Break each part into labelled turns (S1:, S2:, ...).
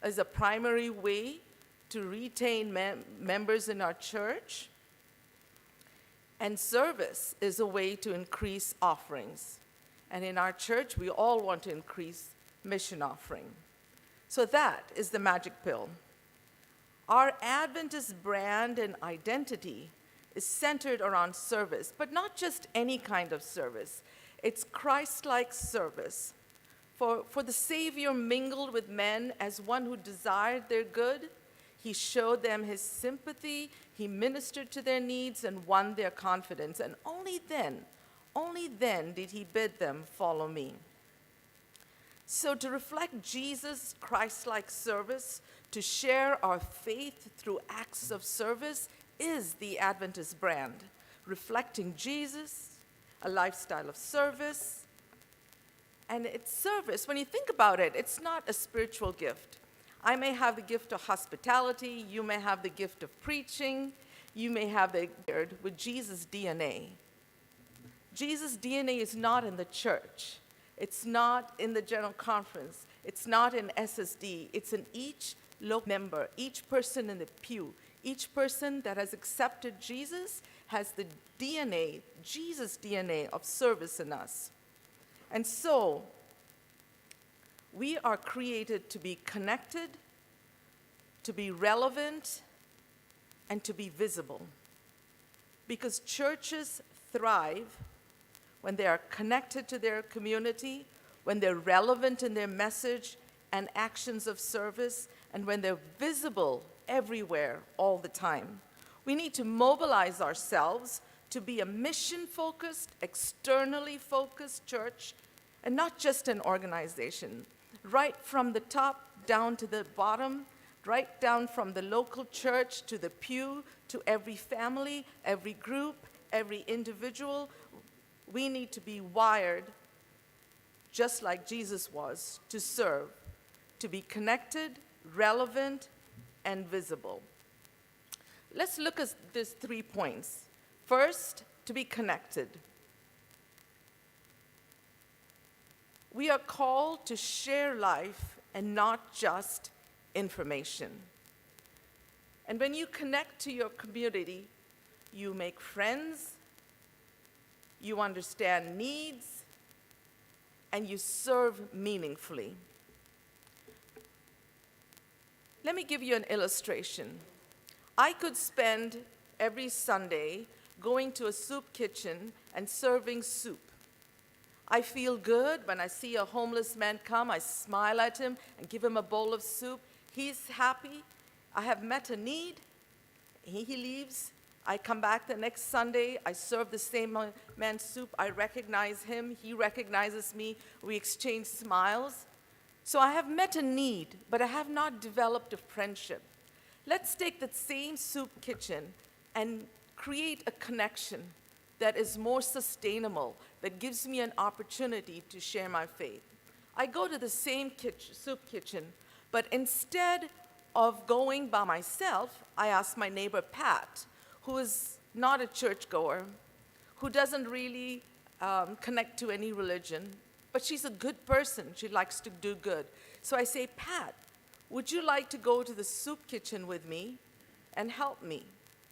S1: is a primary way to retain members in our church, and service is a way to increase offerings. And in our church, we all want to increase mission offering. So that is the magic pill. Our Adventist brand and identity is centered around service, but not just any kind of service. It's Christ-like service. For the Savior mingled with men as one who desired their good. He showed them his sympathy, he ministered to their needs and won their confidence. And only then did he bid them follow me. So to reflect Jesus' Christ-like service, to share our faith through acts of service is the Adventist brand, reflecting Jesus, a lifestyle of service. And it's service, when you think about it, it's not a spiritual gift. I may have the gift of hospitality, you may have the gift of preaching, you may have the gift with Jesus' DNA. Jesus' DNA is not in the church. It's not in the General Conference. It's not in SSD. It's in each local member, each person in the pew. Each person that has accepted Jesus has the DNA, Jesus' DNA of service in us. And so, we are created to be connected, to be relevant, and to be visible. Because churches thrive when they are connected to their community, when they're relevant in their message and actions of service, and when they're visible everywhere all the time. We need to mobilize ourselves to be a mission-focused, externally focused church, and not just an organization. Right from the top down to the bottom, right down from the local church to the pew, to every family, every group, every individual, we need to be wired just like Jesus was, to serve, to be connected, relevant, and visible. Let's look at these 3 points. First, to be connected. We are called to share life and not just information. And when you connect to your community, you make friends, you understand needs, and you serve meaningfully. Let me give you an illustration. I could spend every Sunday going to a soup kitchen and serving soup. I feel good when I see a homeless man come. I smile at him and give him a bowl of soup. He's happy. I have met a need. He leaves. I come back the next Sunday. I serve the same man soup. I recognize him. He recognizes me. We exchange smiles. So I have met a need, but I have not developed a friendship. Let's take that same soup kitchen and create a connection that is more sustainable, that gives me an opportunity to share my faith. I go to the same soup kitchen, but instead of going by myself, I ask my neighbor Pat, who is not a churchgoer, who doesn't really connect to any religion, but she's a good person. She likes to do good. So I say, Pat, would you like to go to the soup kitchen with me and help me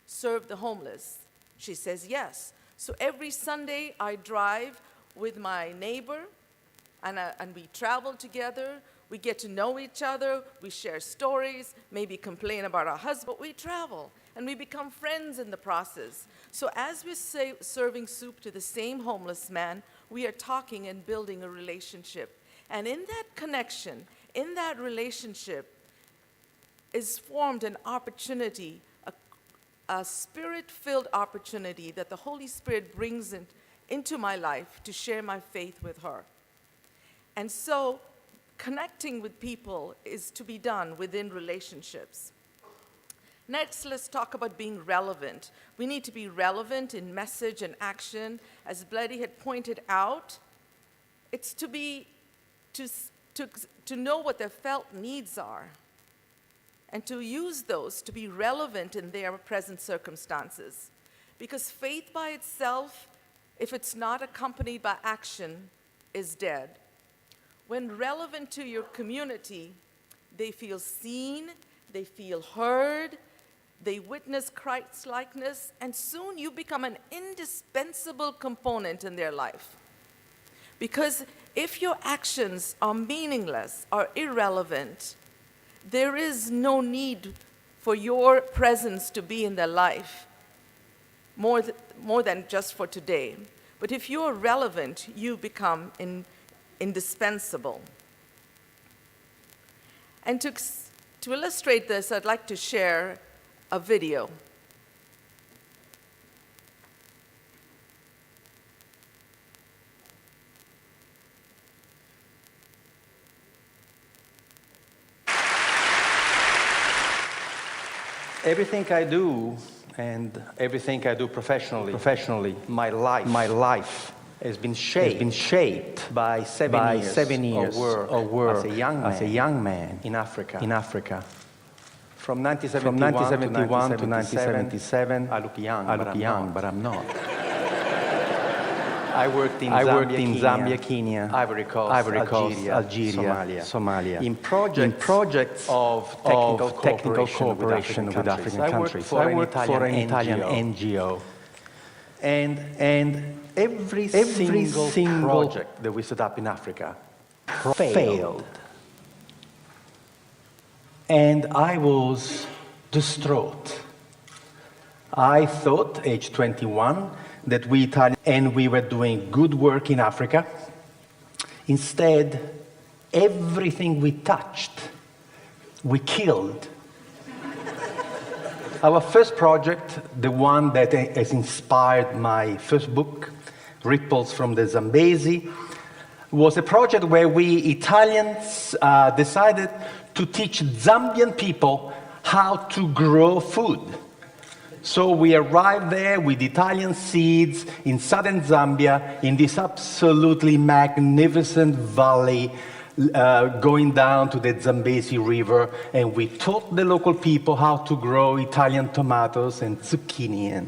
S1: serve the homeless? She says yes. So every Sunday I drive with my neighbor and we travel together. We get to know each other. We share stories, maybe complain about our husband. But we travel and we become friends in the process. So as we're serving soup to the same homeless man, we are talking and building a relationship. And in that connection, in that relationship, is formed an opportunity, a spirit-filled opportunity that the Holy Spirit brings into my life to share my faith with her. And so connecting with people is to be done within relationships. Next, let's talk about being relevant. We need to be relevant in message and action. As Bloody had pointed out, it's to know what their felt needs are and to use those to be relevant in their present circumstances. Because faith by itself, if it's not accompanied by action, is dead. When relevant to your community, they feel seen, they feel heard, they witness Christ-likeness, and soon you become an indispensable component in their life. Because if your actions are meaningless or irrelevant, there is no need for your presence to be in their life more than just for today. But if you're relevant, you become indispensable. And to illustrate this, I'd like to share a video.
S2: Everything I do and everything I do professionally, my life has been shaped by 7 years of work as a young man in Africa. From 1971 to 1977, I look young, but I'm not. I worked in Zambia, Kenya, Ivory Coast, Algeria, Somalia. In projects of technical cooperation with African countries. I worked for an Italian NGO. And every single project that we set up in Africa failed. And I was distraught. I thought, age 21, that we Italians and we were doing good work in Africa. Instead, everything we touched, we killed. Our first project, the one that has inspired my first book, Ripples from the Zambezi, was a project where we Italians decided to teach Zambian people how to grow food. So we arrived there with Italian seeds in southern Zambia, in this absolutely magnificent valley, going down to the Zambezi River, and we taught the local people how to grow Italian tomatoes and zucchini.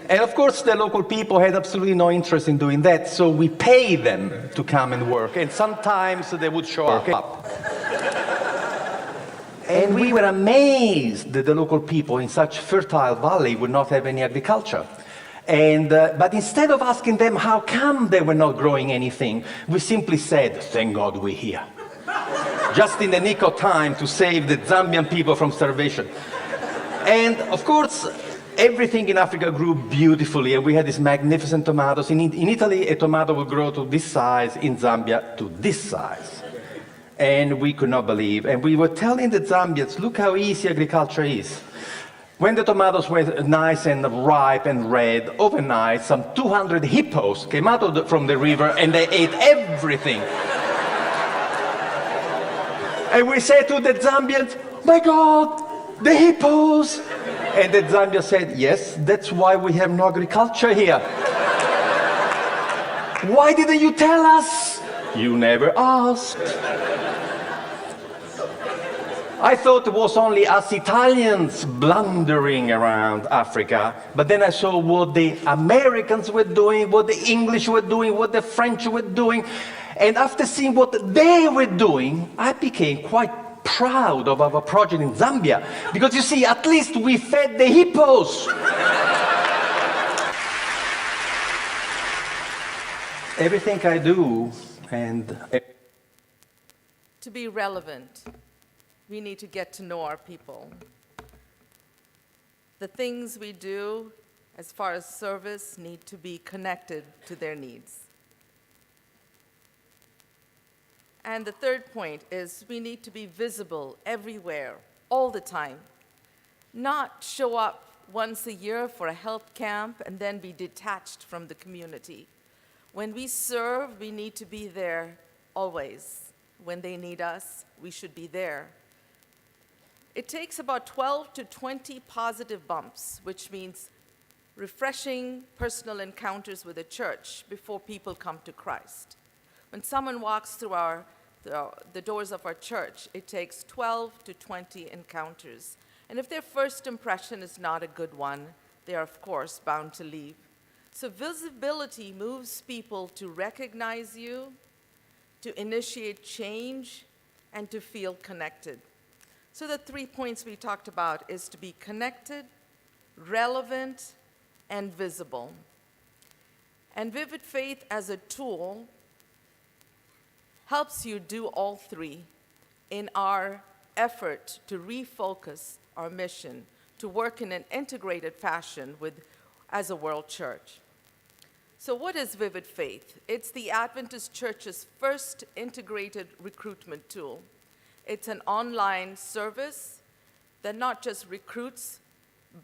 S2: And of course, the local people had absolutely no interest in doing that, so we paid them to come and work, and sometimes they would show up. And we were amazed that the local people in such fertile valley would not have any agriculture. But instead of asking them how come they were not growing anything, we simply said, thank God we're here. Just in the nick of time to save the Zambian people from starvation. And of course, everything in Africa grew beautifully, and we had these magnificent tomatoes. In Italy, a tomato would grow to this size, in Zambia, to this size. And we could not believe. And we were telling the Zambians, look how easy agriculture is. When the tomatoes were nice and ripe and red, overnight, some 200 hippos came out from the river and they ate everything. And we said to the Zambians, my God, the hippos! And the Zambians said, yes, that's why we have no agriculture here. Why didn't you tell us? You never asked. I thought it was only us Italians blundering around Africa, but then I saw what the Americans were doing, what the English were doing, what the French were doing, and after seeing what they were doing, I became quite proud of our project in Zambia, because you see, at least we fed the hippos. Everything I do, and
S1: To be relevant, we need to get to know our people. The things we do as far as service need to be connected to their needs. And the third point is we need to be visible everywhere, all the time. Not show up once a year for a health camp and then be detached from the community. When we serve, we need to be there always. When they need us, we should be there. It takes about 12 to 20 positive bumps, which means refreshing personal encounters with the church before people come to Christ. When someone walks through the doors of our church, it takes 12 to 20 encounters. And if their first impression is not a good one, they are, of course, bound to leave. So visibility moves people to recognize you, to initiate change, and to feel connected. So the 3 points we talked about is to be connected, relevant, and visible. And Vivid Faith as a tool helps you do all three in our effort to refocus our mission to work in an integrated fashion as a world church. So what is Vivid Faith? It's the Adventist Church's first integrated recruitment tool. It's an online service that not just recruits,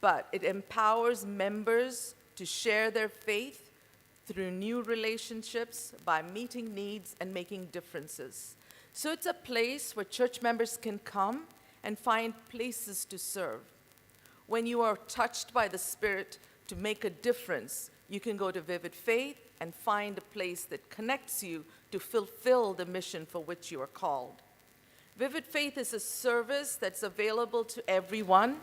S1: but it empowers members to share their faith through new relationships by meeting needs and making differences. So it's a place where church members can come and find places to serve. When you are touched by the Spirit to make a difference, you can go to Vivid Faith and find a place that connects you to fulfill the mission for which you are called. Vivid Faith is a service that's available to everyone.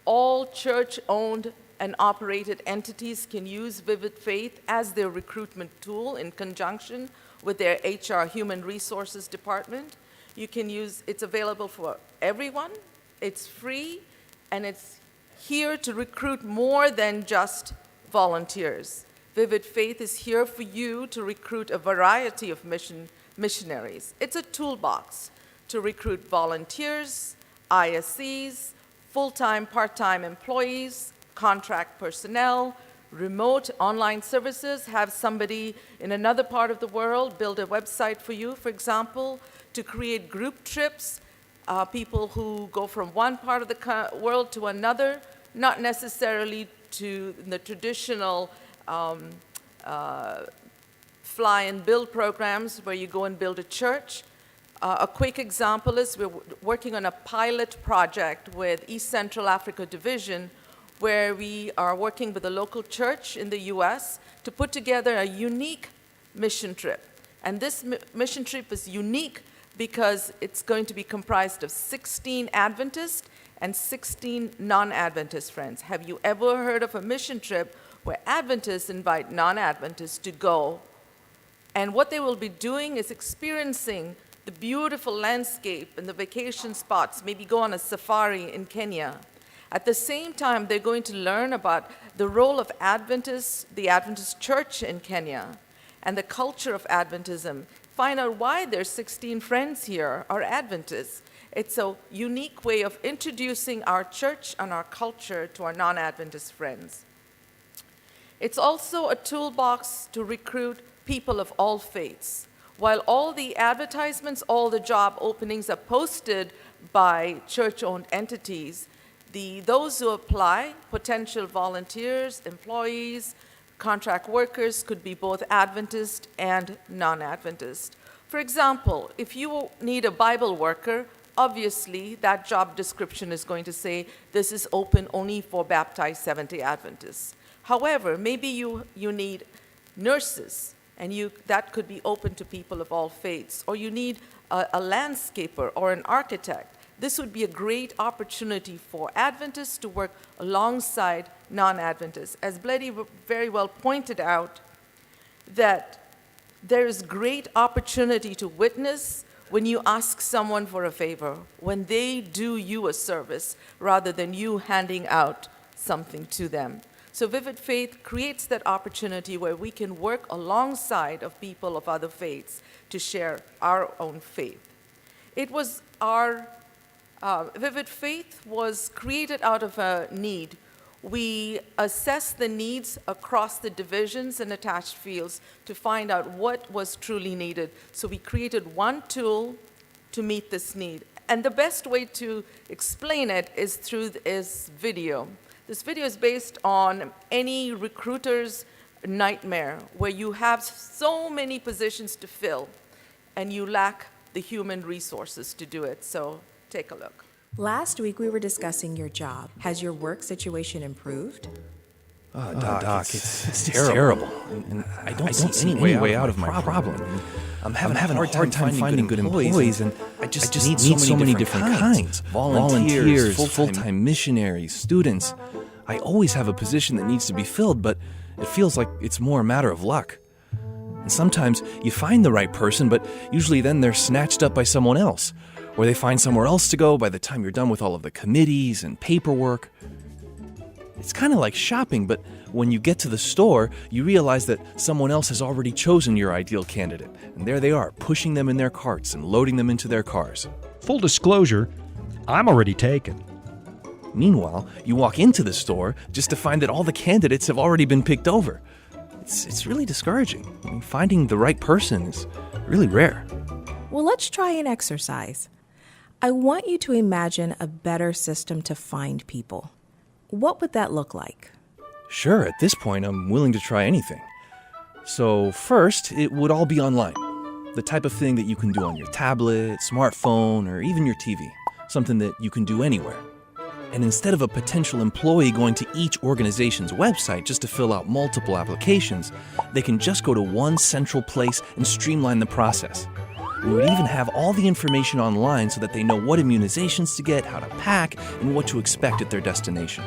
S1: All church-owned and operated entities can use Vivid Faith as their recruitment tool in conjunction with their HR Human Resources Department. It's available for everyone, it's free, and it's here to recruit more than just volunteers. Vivid Faith is here for you to recruit a variety of missionaries. It's a toolbox to recruit volunteers, ISCs, full-time, part-time employees, contract personnel, remote online services, have somebody in another part of the world build a website for you, for example, to create group trips, people who go from one part of the world to another, not necessarily to the traditional fly and build programs where you go and build a church. A quick example is we're working on a pilot project with East Central Africa Division, where we are working with a local church in the U.S. to put together a unique mission trip. And this mission trip is unique because it's going to be comprised of 16 Adventist and 16 non-Adventist friends. Have you ever heard of a mission trip where Adventists invite non-Adventists to go? And what they will be doing is experiencing the beautiful landscape and the vacation spots, maybe go on a safari in Kenya. At the same time, they're going to learn about the role of Adventists, the Adventist Church in Kenya, and the culture of Adventism. Find out why their 16 friends here are Adventists. It's a unique way of introducing our church and our culture to our non-Adventist friends. It's also a toolbox to recruit people of all faiths. While all the advertisements, all the job openings are posted by church-owned entities, those who apply, potential volunteers, employees, contract workers, could be both Adventist and non-Adventist. For example, if you need a Bible worker, obviously that job description is going to say this is open only for baptized Seventh-day Adventists. However, maybe you need nurses, and that could be open to people of all faiths. Or you need a landscaper or an architect. This would be a great opportunity for Adventists to work alongside non-Adventists. As Bledy very well pointed out, that there is great opportunity to witness when you ask someone for a favor, when they do you a service, rather than you handing out something to them. So Vivid Faith creates that opportunity where we can work alongside of people of other faiths to share our own faith. Vivid Faith was created out of a need. We assessed the needs across the divisions and attached fields to find out what was truly needed. So we created one tool to meet this need. And the best way to explain it is through this video. This video is based on any recruiter's nightmare, where you have so many positions to fill and you lack the human resources to do it. So take a look.
S3: Last week we were discussing your job. Has your work situation improved?
S4: Doc, it's terrible. And I don't see any way out of my problem. I'm having a hard time finding good employees, and I just need so many different kinds. Volunteers, full-time missionaries, students. I always have a position that needs to be filled, but it feels like it's more a matter of luck. And sometimes you find the right person, but usually then they're snatched up by someone else. or they find somewhere else to go by the time you're done with all of the committees and paperwork. It's kind of like shopping, but when you get to the store, you realize that someone else has already chosen your ideal candidate, and there they are, pushing them in their carts and loading them into their cars.
S5: Full disclosure, I'm already taken.
S4: Meanwhile, you walk into the store just to find that all the candidates have already been picked over. It's really discouraging. I mean, finding the right person is really rare.
S3: Well, let's try an exercise. I want you to imagine a better system to find people. What would that look like?
S4: Sure, at this point, I'm willing to try anything. So first, it would all be online. The type of thing that you can do on your tablet, smartphone, or even your TV. Something that you can do anywhere. And instead of a potential employee going to each organization's website just to fill out multiple applications, they can just go to one central place and streamline the process. We would even have all the information online so that they know what immunizations to get, how to pack, and what to expect at their destination.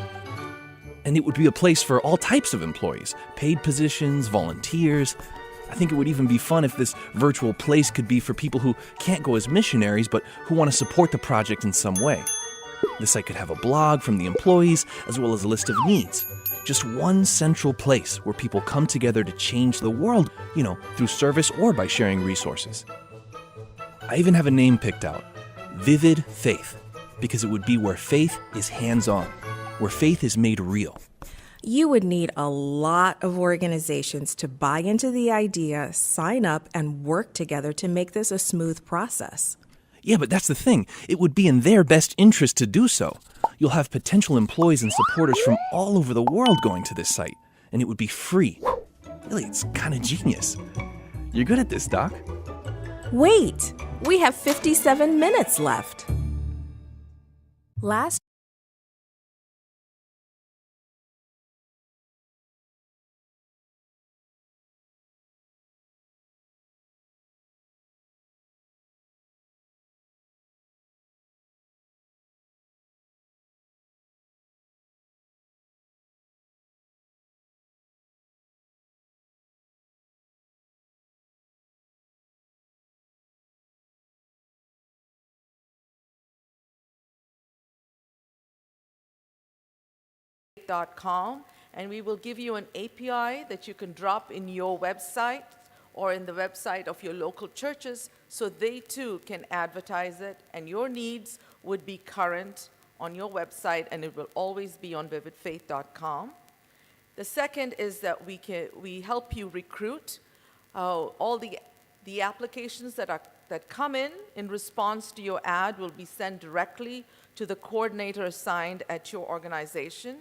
S4: And it would be a place for all types of employees, paid positions, volunteers. I think it would even be fun if this virtual place could be for people who can't go as missionaries but who want to support the project in some way. The site could have a blog from the employees as well as a list of needs. Just one central place where people come together to change the world, through service or by sharing resources. I even have a name picked out, Vivid Faith, because it would be where faith is hands-on, where faith is made real.
S3: You would need a lot of organizations to buy into the idea, sign up, and work together to make this a smooth process.
S4: Yeah, but that's the thing. It would be in their best interest to do so. You'll have potential employees and supporters from all over the world going to this site, and it would be free. Really, it's kind of genius. You're good at this, Doc.
S3: Wait, we have 57 minutes left. Last
S1: .com, and we will give you an API that you can drop in your website or in the website of your local churches so they too can advertise it, and your needs would be current on your website, and it will always be on vividfaith.com. The second is that we help you recruit all the applications that come in response to your ad will be sent directly to the coordinator assigned at your organization.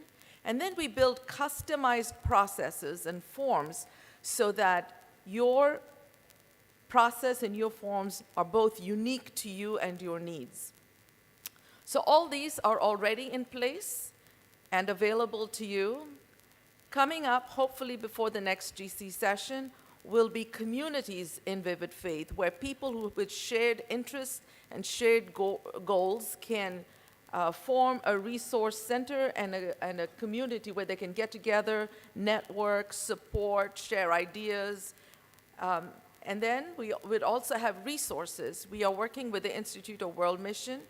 S1: And then we build customized processes and forms so that your process and your forms are both unique to you and your needs. So all these are already in place and available to you. Coming up, hopefully before the next GC session, will be communities in Vivid Faith where people with shared interests and shared goals can form a resource center and a community where they can get together, network, support, share ideas. And then we would also have resources. We are working with the Institute of World Mission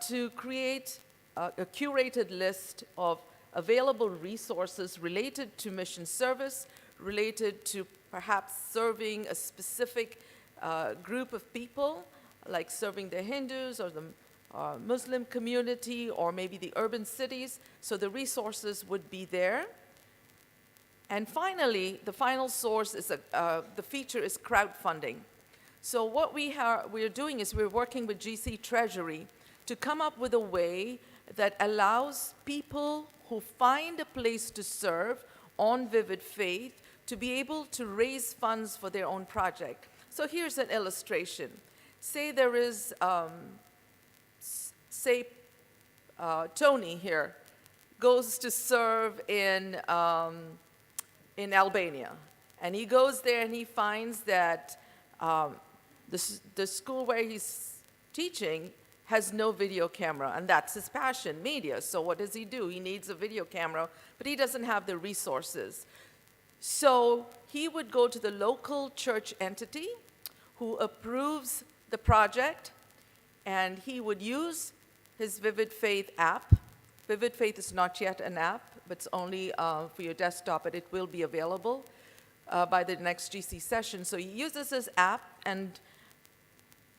S1: to create a curated list of available resources related to mission service, related to perhaps serving a specific group of people, like serving the Hindus or the Muslim community, or maybe the urban cities. So the resources would be there. And finally, the final source is the feature is crowdfunding. So what we're doing is we're working with GC Treasury to come up with a way that allows people who find a place to serve on Vivid Faith to be able to raise funds for their own project. So here's an illustration. Say there is Tony here goes to serve in Albania, and he goes there and he finds that the school where he's teaching has no video camera, and that's his passion, media. So what does he do? He needs a video camera, but he doesn't have the resources. So he would go to the local church entity who approves the project, And he would use his Vivid Faith app. Vivid Faith is not yet an app, but it's only for your desktop, but it will be available by the next GC session. So he uses his app, and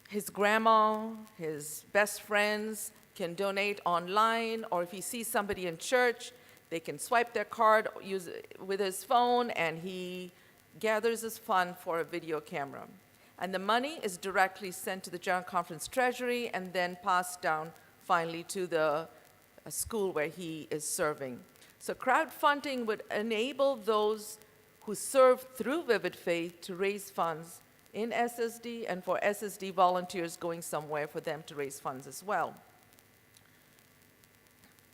S1: his grandma, his best friends can donate online, or if he sees somebody in church, they can swipe their card use it with his phone, and he gathers his fund for a video camera. And the money is directly sent to the General Conference Treasury and then passed down finally to the school where he is serving. So crowdfunding would enable those who serve through Vivid Faith to raise funds in SSD, and for SSD volunteers going somewhere for them to raise funds as well.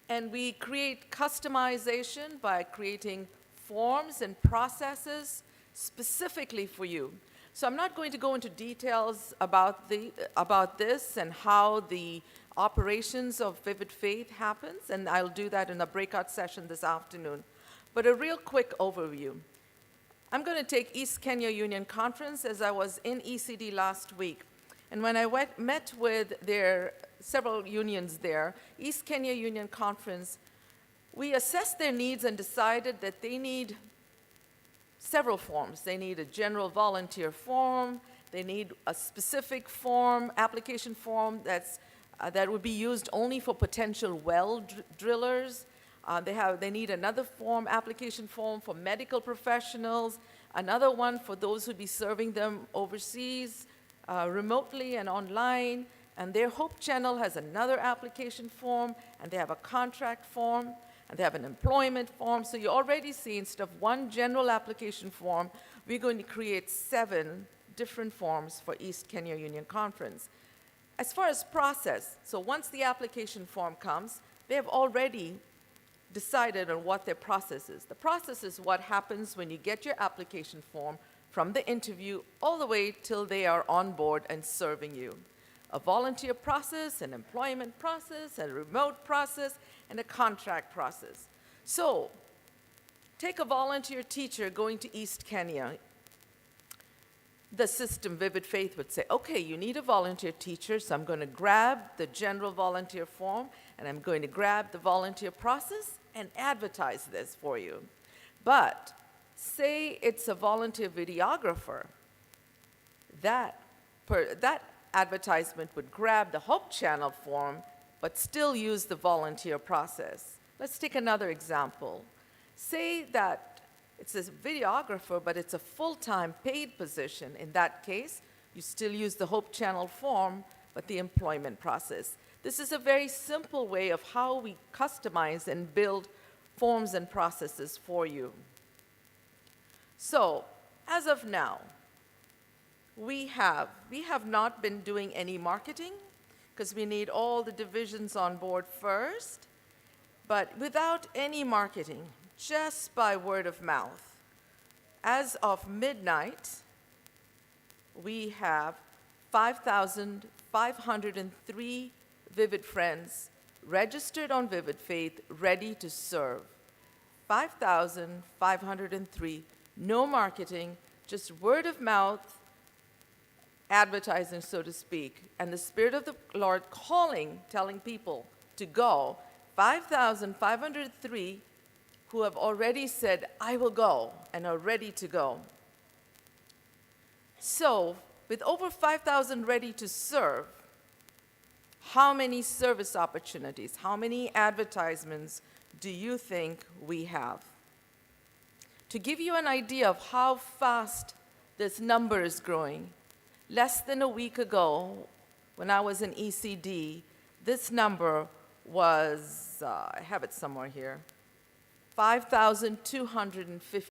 S1: And we create customization by creating forms and processes specifically for you. So I'm not going to go into details about this and how the operations of Vivid Faith happens, and I'll do that in a breakout session this afternoon. But a real quick overview. I'm going to take East Kenya Union Conference as I was in ECD last week. And when I met with their several unions there, East Kenya Union Conference, we assessed their needs and decided that they need several forms. They need a general volunteer form. They need a specific form, application form that would be used only for potential well drillers. They need another form, application form for medical professionals, another one for those who'd be serving them overseas, remotely and online, and their Hope Channel has another application form, and they have a contract form, and they have an employment form. So you already see, instead of one general application form, we're going to create 7 different forms for East Kenya Union Conference. As far as process, so once the application form comes, they have already decided on what their process is. The process is what happens when you get your application form from the interview all the way till they are on board and serving you. A volunteer process, an employment process, a remote process, and a contract process. So, take a volunteer teacher going to East Kenya. The system, Vivid Faith, would say, okay, you need a volunteer teacher, so I'm going to grab the general volunteer form, and I'm going to grab the volunteer process and advertise this for you. But say it's a volunteer videographer, that advertisement would grab the Hope Channel form, but still use the volunteer process. Let's take another example. Say that it's a videographer, but it's a full-time paid position. In that case, you still use the Hope Channel form, but the employment process. This is a very simple way of how we customize and build forms and processes for you. So, as of now, we have not been doing any marketing because we need all the divisions on board first, but without any marketing, just by word of mouth. As of midnight, we have 5,503 Vivid friends registered on Vivid Faith, ready to serve. 5,503, no marketing, just word of mouth, advertising, so to speak, and the Spirit of the Lord calling, telling people to go. 5,503 who have already said, I will go, and are ready to go. So, with over 5,000 ready to serve, how many service opportunities, how many advertisements do you think we have? To give you an idea of how fast this number is growing, less than a week ago, when I was in ECD, this number was, I have it somewhere here, 5,250.